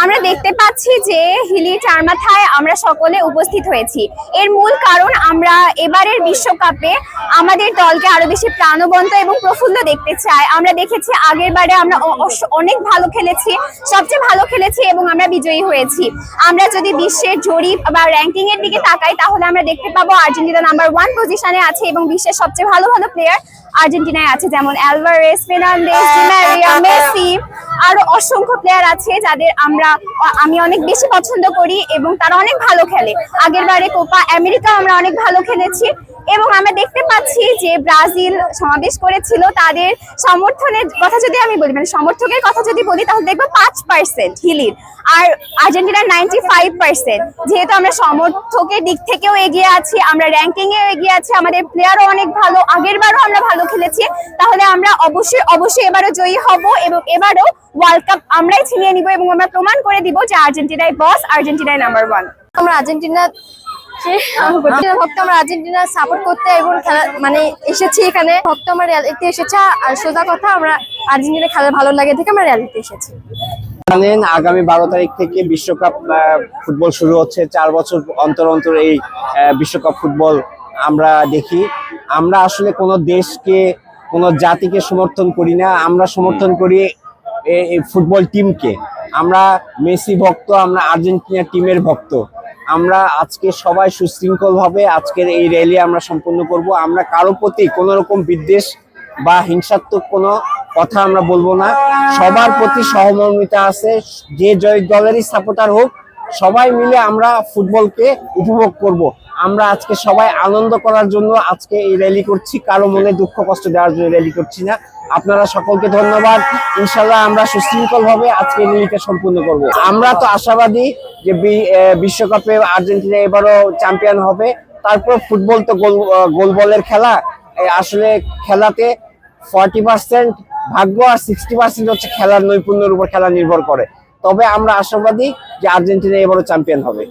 আমরা দেখতে পাচ্ছি যে হিলি চারমাথায় আমরা সকলে উপস্থিত হয়েছি। এর মূল কারণ আমরা এবারের বিশ্বকাপে আমাদের দলকে আরো বেশি প্রাণবন্ত এবং প্রফুল্ল দেখতে চাই। আমরা দেখেছি আগের বারে আমরা অনেক ভালো খেলেছি, সবচেয়ে ভালো খেলেছি এবং আমরা বিজয়ী হয়েছি। আমরা যদি বিশ্বের জরিপ বা র্যাঙ্কিং এর দিকে তাকাই তাহলে আমরা দেখতে পাবো আর্জেন্টিনা নাম্বার 1 পজিশনে আছে এবং বিশ্বের সবচেয়ে ভালো ভালো প্লেয়ার আর্জেন্টিনায় আছে, যেমন Alvarez, Fernandes, Di Maria, Messi, আরো অসংখ্য প্লেয়ার আছে যাদের আমি অনেক বেশি পছন্দ করি এবং তারা অনেক ভালো খেলে। আগের বারে কোপা আমেরিকা আমরা অনেক ভালো খেলেছি এবং আমরা দেখতে পাচ্ছি যে ব্রাজিল সমাবেশ করেছিল। তাদের সমর্থনের কথা যদি আমি বলি, মানে সমর্থকের কথা যদি বলি, তাহলে দেখবো 5% হিলির, আর আর্জেন্টিনার 95%। যেহেতু আমরা সমর্থকের দিক থেকেও এগিয়ে আছি, আমরা র্যাঙ্কিং এও এগিয়ে আছি, আমাদের প্লেয়ারও অনেক ভালো, আগের বারও আমরা ভালো খেলেছি, তাহলে আমরা অবশ্যই এবারও জয়ী হব এবং এবারও ওয়ার্ল্ড কাপ আমরাই ছিনিয়ে নিব এবং আমরা প্রমাণ করে দিব যে আর্জেন্টিনাই বস, আর্জেন্টিনাই নাম্বার 1। আমরা আর্জেন্টিনা ভক্ত, আমরা আর্জেন্টিনা সাপোর্ট করতে এবং খেলা মানে এসেছি এখানে। ভক্ত আমরা রিয়ালিটি এসেছে, আর সোজা কথা আমরা আর্জেন্টিনা খেলা ভালো লাগে থেকে আমরা রিয়ালিটি এসেছি। জানেন আগামী 12 তারিখ থেকে বিশ্বকাপ ফুটবল শুরু হচ্ছে। 4 বছর অন্তর অন্তর এই বিশ্বকাপ ফুটবল আমরা দেখি। আমরা আসলে কোনো দেশকে, কোনো জাতিকে সমর্থন করি না, আমরা সমর্থন করি এই ফুটবল টিমকে। আমরা মেসি ভক্ত, আমরা আর্জেন্টিনা টিমের ভক্ত। আমরা আজকে সবাই সুশৃঙ্খলভাবে আজকের এই র্যালি আমরা সম্পন্ন করব। আমরা কারো প্রতি কোনো রকম বিদ্বেষ বা হিংসাত্মক কোনো কথা আমরা বলবো না। সবার প্রতি সহমর্মিতা আছে, যে জয় দলেরই সাপোর্টার হোক, সবাই মিলে আমরা ফুটবলকে উপভোগ করব। আমরা আজকে সবাই আনন্দ করার জন্য আজকে এই র্যালি করছি, কারো মনে দুঃখ কষ্ট দেওয়ার জন্য র্যালি করছি না। আপনারা সকলকে ধন্যবাদ। ইনশাল্লাহ আমরা সুশৃঙ্খলভাবে আজকে র্যালিটা সম্পূর্ণ করব। আমরা তো আশাবাদী যে বিশ্বকাপে আর্জেন্টিনা এবারও চ্যাম্পিয়ন হবে। তারপর ফুটবল তো গোল বলের খেলা, আসলে খেলাতে 40% ভাগ্য আর 60% হচ্ছে খেলার নৈপুণ্যের উপর খেলা নির্ভর করে। তবে আমরা আশাবাদী যে আর্জেন্টিনা এবারও চ্যাম্পিয়ন হবে।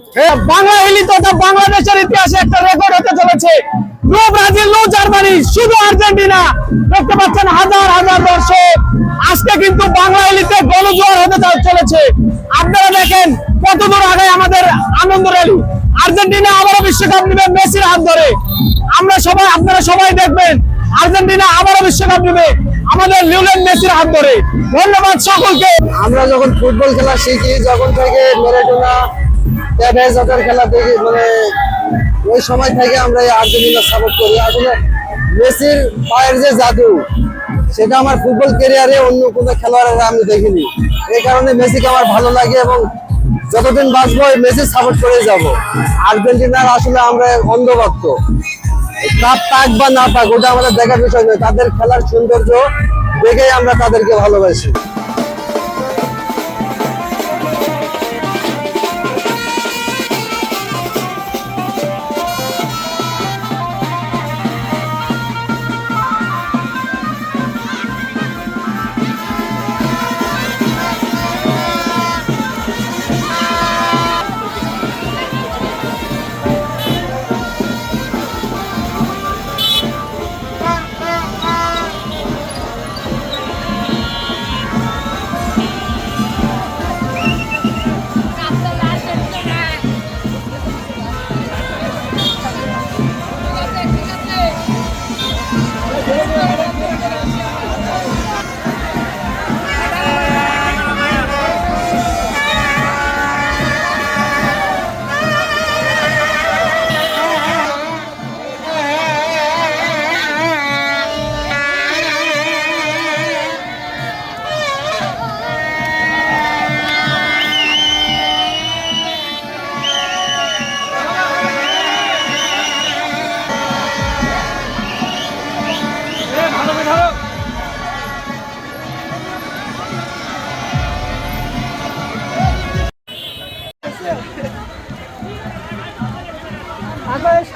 বাংলা হিলি তথা বাংলাদেশের ইতিহাসে একটা রেকর্ড হতে চলেছে। নো ব্রাজিল, নো জার্মানি, শুধু আর্জেন্টিনা। দেখতে পাচ্ছেন হাজার হাজার দর্শক। আজকে কিন্তু বাংলা হিলিতে গণজোয়ার হতে চলেছে। আপনারা দেখেন কত দূর আগে আমাদের আনন্দ র্যালি। আর্জেন্টিনা আবারও বিশ্বকাপ নেবে মেসির হাত ধরে। আপনারা সবাই দেখবেন আর্জেন্টিনা আবারও বিশ্বকাপ নেবে আমাদের লিওনেল মেসির হাত ধরে। ধন্যবাদ সকলকে। আমরা যখন ফুটবল খেলা শিখি, যখন থেকে ম্যারাডোনা, টেভেজের খেলা দেখি, মানে ওই সময় থেকে আমরা আর্জেন্টিনা সাপোর্ট করি। আসলে মেসির পায়ের যে জাদু, সেটা আমার ফুটবল ক্যারিয়ারে অন্য কোনো খেলোয়াড়ের আমি দেখিনি। এই কারণে মেসিকে আমার ভালো লাগে এবং যতদিন বাঁচবো মেসি সাপোর্ট করে যাব। আর্জেন্টিনার আসলে আমরা অন্ধভক্ত। কাপ পাক বা না পাক ওটা আমাদের দেখার বিষয় নয়, তাদের খেলার সৌন্দর্য দেখেই আমরা তাদেরকে ভালোবাসি।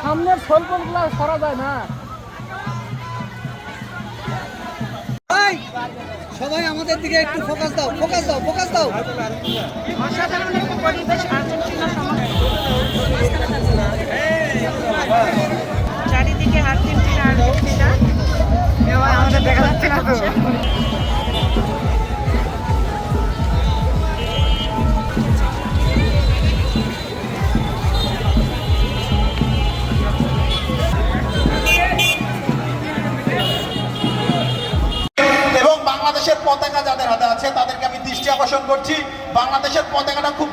সামনের ফলগুলো সরা যায় না। সবাই আমাদের দিকে একটু ফোকাস দাও, ফোকাস দাও, ফোকাস দাও। অসাধারণ একটা পরিবেশ আর্জেন্টিনা চারিদিকে আর্জেন্টিনা আমাদের দেখা যাচ্ছে না তো। পরিদর্শন করছি। বাংলাদেশের পতাকাটা খুব